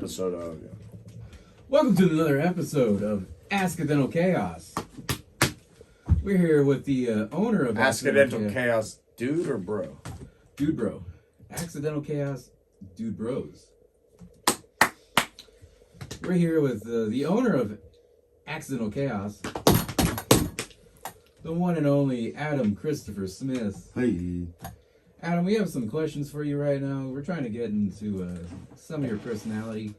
episode of. Welcome to another episode of Accidental Chaos. We're here with the owner of Accidental Chaos, dude or bro? Dude Bro. Accidental Chaos, Dude Bros. We're here with the owner of Accidental Chaos, the one and only Adam Christopher Smith. Hey. Adam, we have some questions for you right now. We're trying to get into some of your personality.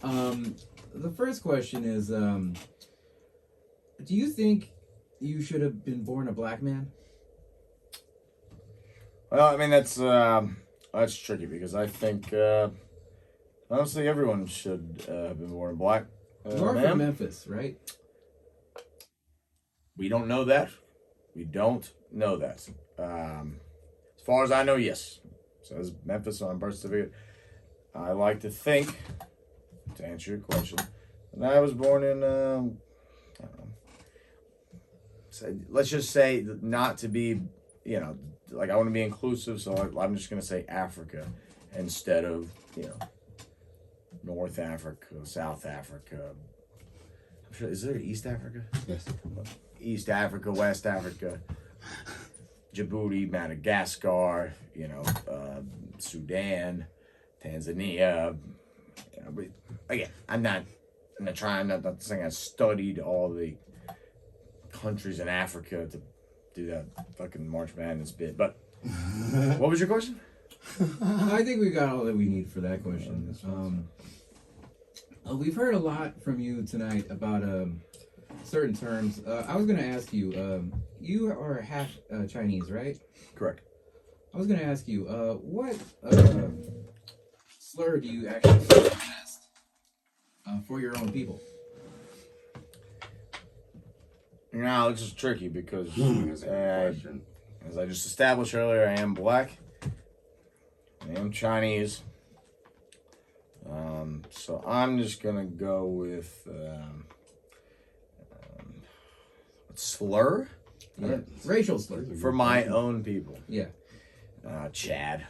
The first question is, do you think you should have been born a black man? Well, I mean, that's tricky because I think, honestly, everyone should have been born black. You are from Memphis, right? We don't know that. We don't know that. As far as I know, yes. It says Memphis on birth certificate. I like to think, to answer your question, that I was born in, I don't know, let's just say not to be, like I want to be inclusive, so I'm just going to say Africa instead of, North Africa, South Africa. I'm sure, is there East Africa? Yes. East Africa, West Africa, Djibouti, Madagascar, Sudan, Tanzania. But again, I'm not saying I studied all the countries in Africa to do that fucking March Madness bit. But what was your question? I think we got all that we need for that question. We've heard a lot from you tonight about certain terms. I was going to ask you, you are half Chinese, right? Correct. I was going to ask you, what slur do you actually use best for your own people? Now, this is tricky because, That's a good question. as I just established earlier, I am black. I am Chinese. So I'm just going to go with slur? Yeah. Racial slur. For my own people. Yeah. Chad.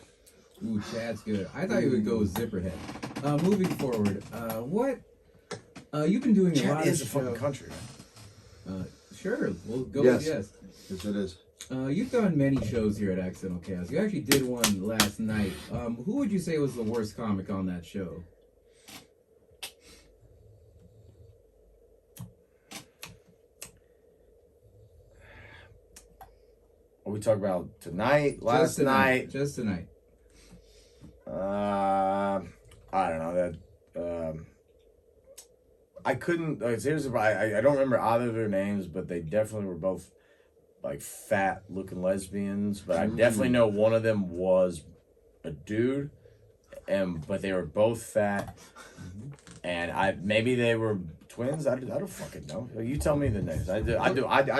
Ooh, Chad's good. I thought you would go with Zipperhead. Moving forward, what you've been doing a lot Chad is of a fucking shows. country. Sure, we'll go Yes. with yes. Yes, it is. You've done many shows here at Accidental Chaos. You actually did one last night. Who would you say was the worst comic on that show? What we talk about tonight, last night? Just tonight. I don't know that. I couldn't. Seriously, I don't remember either of their names, but they definitely were both like fat-looking lesbians. But I definitely know one of them was a dude, but they were both fat, and maybe they were twins. I don't fucking know. You tell me the names. I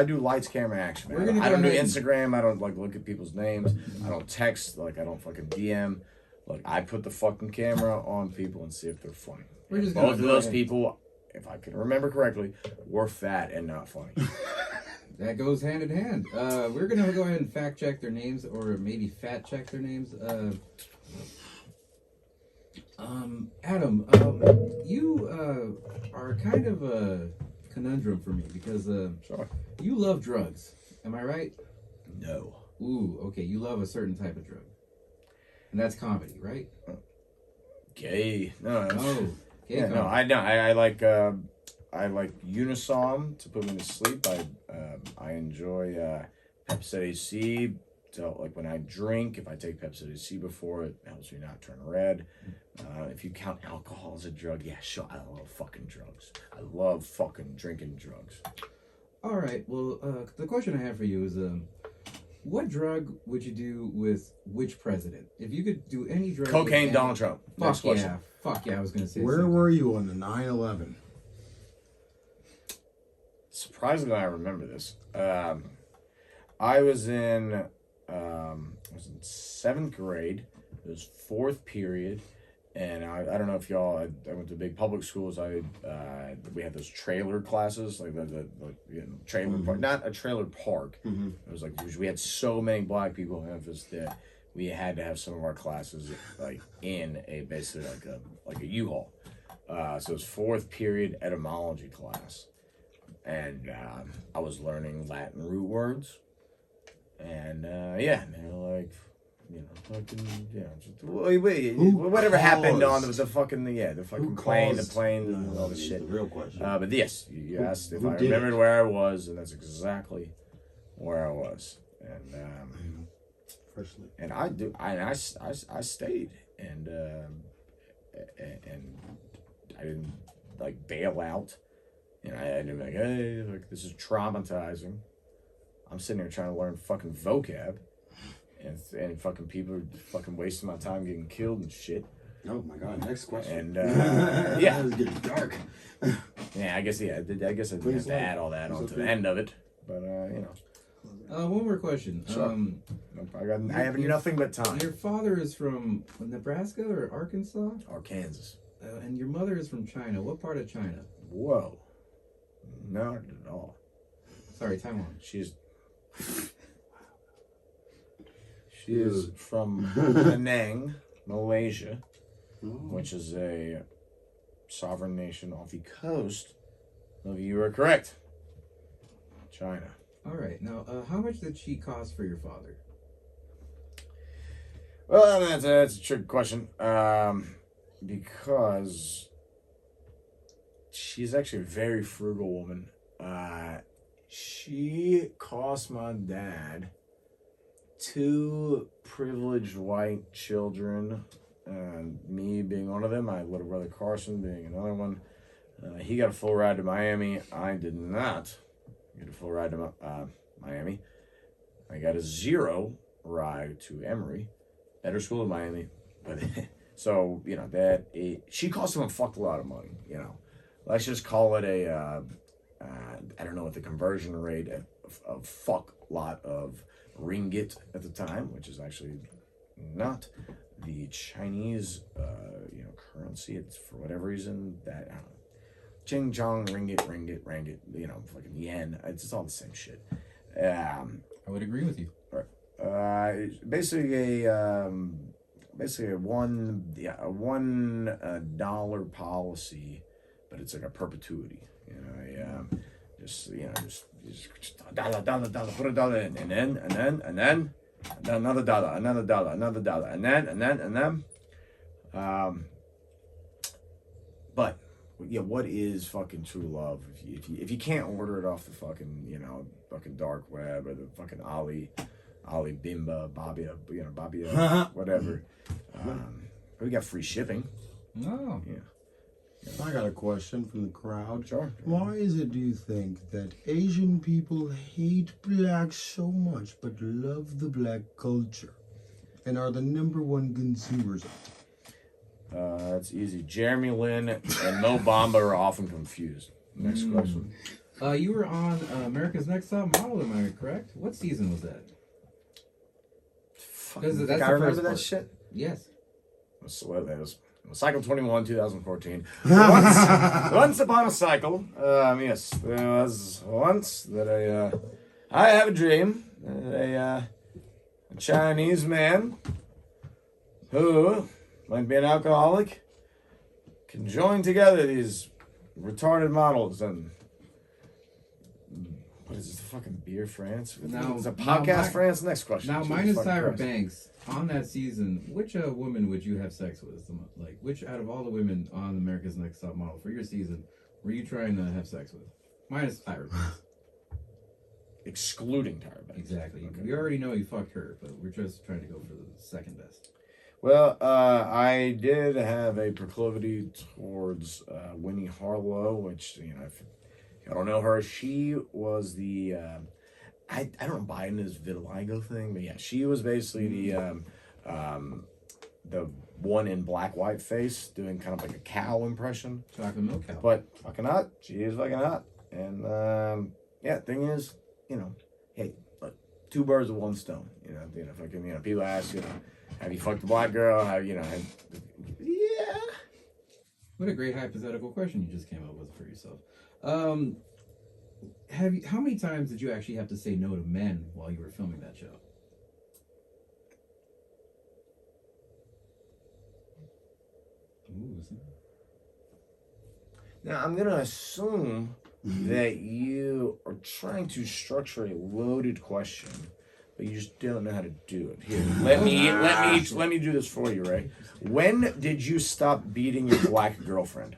do lights, camera, action. Man. I don't do Instagram. I don't look at people's names. I don't text. I don't fucking DM. Look, I put the fucking camera on people and see if they're funny. Both of those people, if I can remember correctly, were fat and not funny. That goes hand in hand. We're gonna go ahead and fact check their names, or maybe fat check their names. Adam, you are kind of a conundrum for me because Sorry. you love drugs. Am I right? No. Ooh, okay. You love a certain type of drug, and that's comedy, right? Gay. No. Oh, gay Yeah, comedy. no. I know. I like Unisom to put me to sleep. I enjoy Pepcid C. So like when I drink, if I take Pepcid C before, it helps me not turn red. If you count alcohol as a drug, yeah, sure. I love fucking drugs. I love fucking drinking drugs. All right. Well, the question I have for you is, what drug would you do with which president? If you could do any drug. Cocaine, with Donald Trump. Next Fuck question. yeah. Fuck yeah. I was gonna say. Where were you on the 9/11? Surprisingly, I remember this. I was in 7th grade. It was 4th period, and I don't know if y'all. I went to big public schools. We had those trailer classes, like the trailer park, not a trailer park. Mm-hmm. It was like we had so many black people in Memphis that we had to have some of our classes like in a basically like a U-Haul. So it was fourth period etymology class, and I was learning Latin root words, and yeah, and they were like, you know, fucking, you know, just, whatever happened on the fucking the fucking plane, the plane, and all this shit. The real question. But yes, you asked if who I did remembered it? where I was, and that's exactly where I was, Freshly. and I stayed, and I didn't like bail out. You know, I didn't be like, hey, like this is traumatizing. I'm sitting here trying to learn fucking vocab, and fucking people are fucking wasting my time getting killed and shit. Oh my god, next question. And yeah, It's getting dark. yeah, I guess I didn't have to add all that onto the end of it, but you know, One more question. Sure. I have nothing but time. Your father is from Nebraska or Arkansas, Or Kansas. and your mother is from China. What part of China? Whoa, not at all. Sorry, Taiwan. She is from Penang, Malaysia, which is a sovereign nation off the coast of, you are correct, China. All right. Now, how much did she cost for your father? Well, that's a tricky question, because she's actually a very frugal woman. She cost my dad 2 privileged white children, me being one of them, my little brother Carson being another one. He got a full ride to Miami. I did not get a full ride to Miami. I got a 0 ride to Emory, better school in Miami. But so you know she cost him a fuck lot of money. You know, let's just call it a I don't know what the conversion rate of fuck lot of ringgit at the time, which is actually not the Chinese currency. It's for whatever reason that I don't know. Ching chong, ringgit, you know, fucking yen. It's all the same shit. I would agree with you. Basically a $1 policy, but it's like a perpetuity. You know, just dollar, put a dollar in, and then another dollar, and then. But yeah, what is fucking true love if you can't order it off the fucking fucking dark web or the fucking Alibaba, Babia, whatever. We got free shipping. Oh. Yeah. I got a question from the crowd. Sure. Why is it, do you think, that Asian people hate blacks so much but love the black culture and are the #1 consumers of it? That's easy. Jeremy Lin and Mo Bamba are often confused. Next question. You were on America's Next Top Model, am I correct? What season was that? Fucking, that's I the remember first that part. shit. Yes. That was Cycle 21, 2014. Once upon a cycle, yes, there was once that I have a dream that a Chinese man who might be an alcoholic can join together these retarded models and what is this, fucking beer France? Now- It's a now podcast my- France. Next question. Now, Jesus minus fucking Tyra Christ. Banks, on that season, which woman would you have sex with? Like, which out of all the women on America's Next Top Model for your season were you trying to have sex with? Minus Tyra Banks. Excluding Tyra Banks. Exactly. Okay. We already know you fucked her, but we're just trying to go for the second best. Well, I did have a proclivity towards Winnie Harlow, which, you know, if you don't know her, she was the, I don't buy into this vitiligo thing, but yeah, she was basically the one in black white face doing kind of like a cow impression. Chocolate milk cow. But fucking hot. She is fucking hot. And yeah, thing is, you know, hey, look, 2 birds with 1 stone. You know, fucking, people ask, have you fucked a black girl? Yeah. What a great hypothetical question you just came up with for yourself. How many times did you actually have to say no to men while you were filming that show? Ooh, Now, I'm going to assume that you are trying to structure a loaded question, but you just don't know how to do it. Here, let me do this for you, Ray. When did you stop beating your black girlfriend?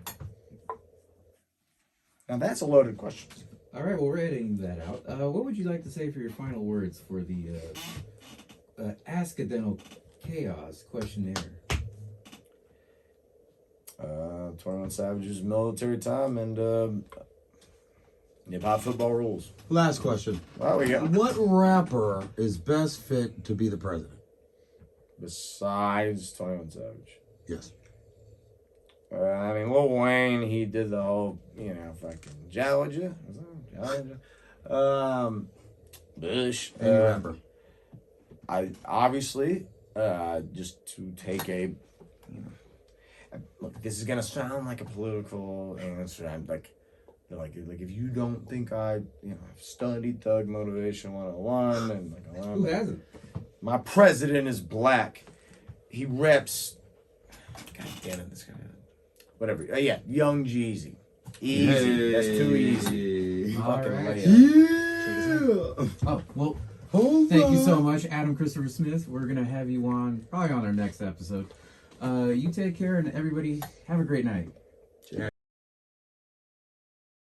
Now, that's a loaded question. All right, well, we're editing that out. What would you like to say for your final words for the Askadental Chaos questionnaire? 21 Savage's military time and hip-hop football rules. Last question. Well, we got What rapper is best fit to be the president? besides 21 Savage. Yes. I mean, Lil Wayne, he did the whole, fucking Georgia. Bush. Any rapper. I obviously, just to take a, look, this is gonna sound like a political answer. I'm like if you don't think I, I've studied Thug Motivation 101 and Who hasn't? my president is black. He reps. God damn it, this guy. Whatever. Yeah, Young Jeezy. Easy. Hey. That's too easy. All Fucking right. layup. Yeah. Oh, well, Hold thank you so on. much, Adam Christopher Smith. We're going to have you on, probably on our next episode. You take care, and everybody have a great night.